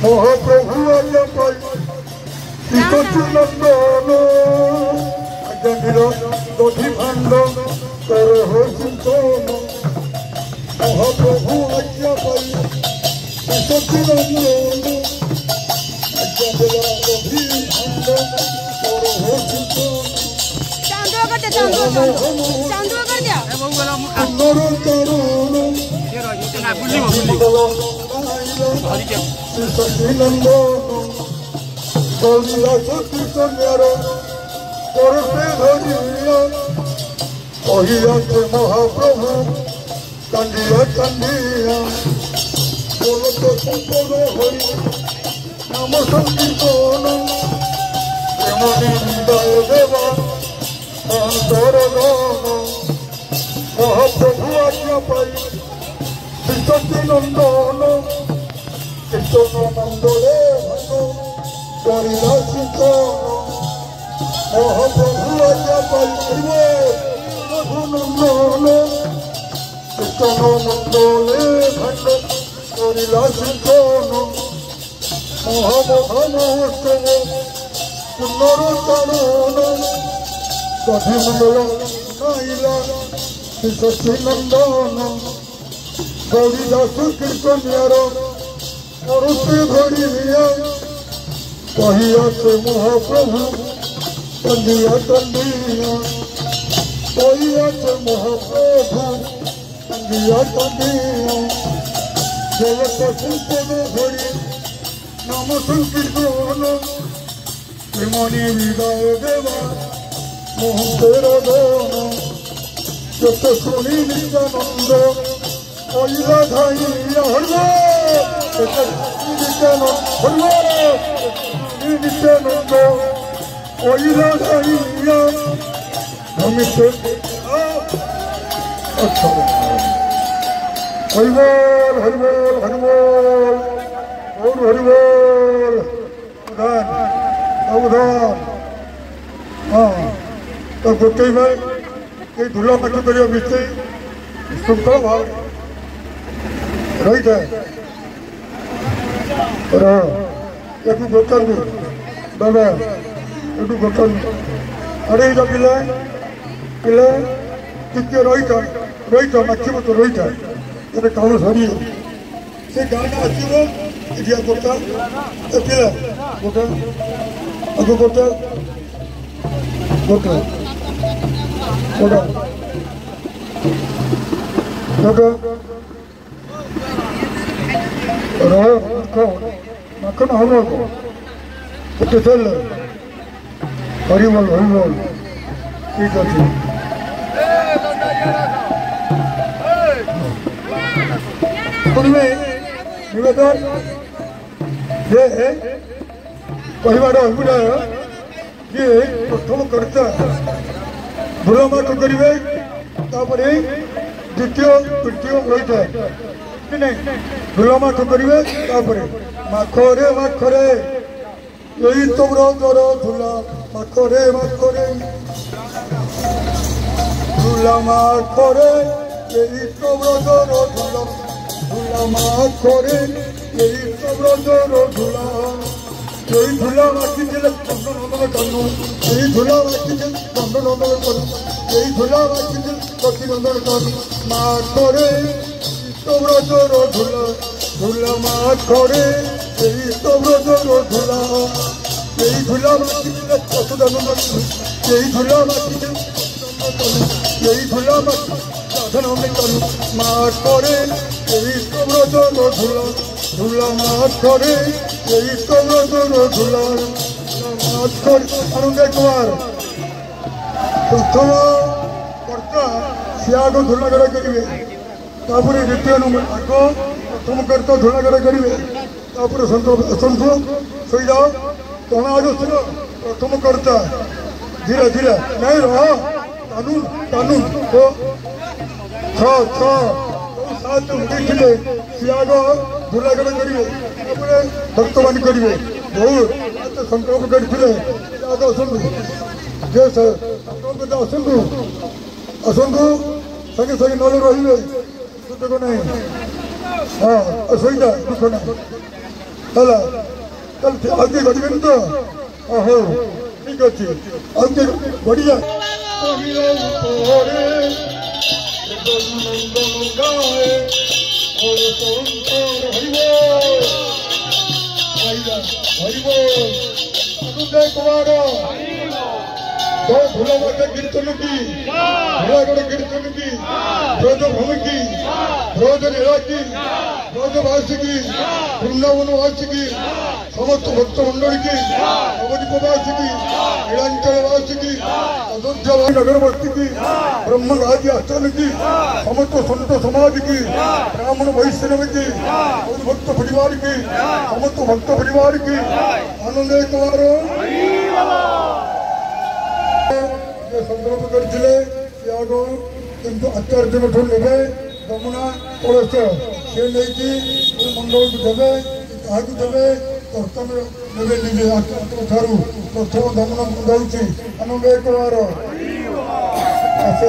महाप्रभु नंदन अजनीर दधि भांड कर चिंतन महाप्रभु आज्ञा पाई नंदन अजनीर दधि भांड कर चिंतन महाप्रभु कांदिया कांदिया हरि नाम संकीर्तन हृदय देवा अंतर महाप्रभु आज्ञा पाई श्री नंदन कीर्तन मंडले महाप्रभु आज्ञा पाई नंदन कीर्तन मंडले भंड करिला चिंतन महामहोत्सव पुनरुत्थान दधि मंडल नाइला श्री नंदन गौरीदास कीर्तनियार मरुते धरिया कहिया से महाप्रभु कंदिया कंदिया कहिया से महाप्रभु कंदिया कंदिया जगत संपद धरि नाम संकीर्तन प्रेमणि विदाय देवा मोहतेर दान जत शुणी नित्यानंद कहिला धाइया नित्यानंद कहिला धाइया अच्छा हरिबोल हरिबोल हरिबोल और हरिबोल उदान अवधान हाँ तो गोटे में ये धूला पाठ कर श्रृंखला भाव रही था एक गोटाल दादा एक गोटाल अरे पिला पिला टिके रही था नाचब तो रही था ये काम सरी से गाना आसो इडिया गोटाल पिला गोटाल आग गोटाल गोटाल गोटाल माखन हम गोटे चल हरिबोल हरिबोल ठीक अच्छे निवेदन ये कहबार अभिप्राय ये प्रथम कर्ता भूलमाठ करेंगे द्वितीय तृतीय रही है कि नहीं भूलमाठ करेंगे माखरे माखरे यही तो ब्रजर धूला माखरे माखरे धूला माखरे यही तो ब्रजर धूला धूला माखरे यही तो ब्रजर धूला यही धूला माखी दिले नंदन कानू यही धूला माखी दिले नंदन कानू यही धूला माखी दिले कति नंदन कानू माखरे तो ब्रजर धूला धूला माखरे यही तो ब्रजर धूला यही धूला माखी दिले पशुदानंद यही धूला माखी दिले यही धूला माखी साधन कानू माखरे यही तो ब्रजर धूला धूला माखरे यही तो ब्रजर धूला माखरे अरुण कुमार प्रथम कर्ता सियाग धूला गड़ा करेंगे तापर द्वितीय नंबर आग प्रथम कर्त धूलागड़ करेंगे असंतु सही जाओ कौन आज प्रथम कर्ता धीरे धीरे नहीं रहा कानून कानून तो सात मुझे सी आग धूलागड़ करेंगे भक्त मान करेंगे बहुत संकल्प करते आग आसतु जे संकल्प आसतु आसतु संगे संगे नले रे दुख नहीं हाँ असुविधा दुख नहीं है आगे बढ़िया तो हो ठीक अच्छे आगे बढ़िया कुमार तो भूला माता कीर्तन की भूलागढ़ कीर्तन की ब्रज भूमि की ब्रज लीला की ब्रज वासी की वृंदावन वासी की समस्त भक्त मंडल की नवदीपवासी की नीलांचल वासी की अयोध्या नगरवर्ती की ब्रह्म गादी आस्थान की समस्त संत समाज की ब्राह्मण वैष्णव की भक्त परिवार की समस्त भक्त परिवार की आनंद कुमार संकल्प करते किंतु आचार्य मठ ने दमुना कलश सी नहीं मंडल को देवे क्या देवे कर्तन ने निजे ठार प्रथम दमन दौर आनंद कुमार आस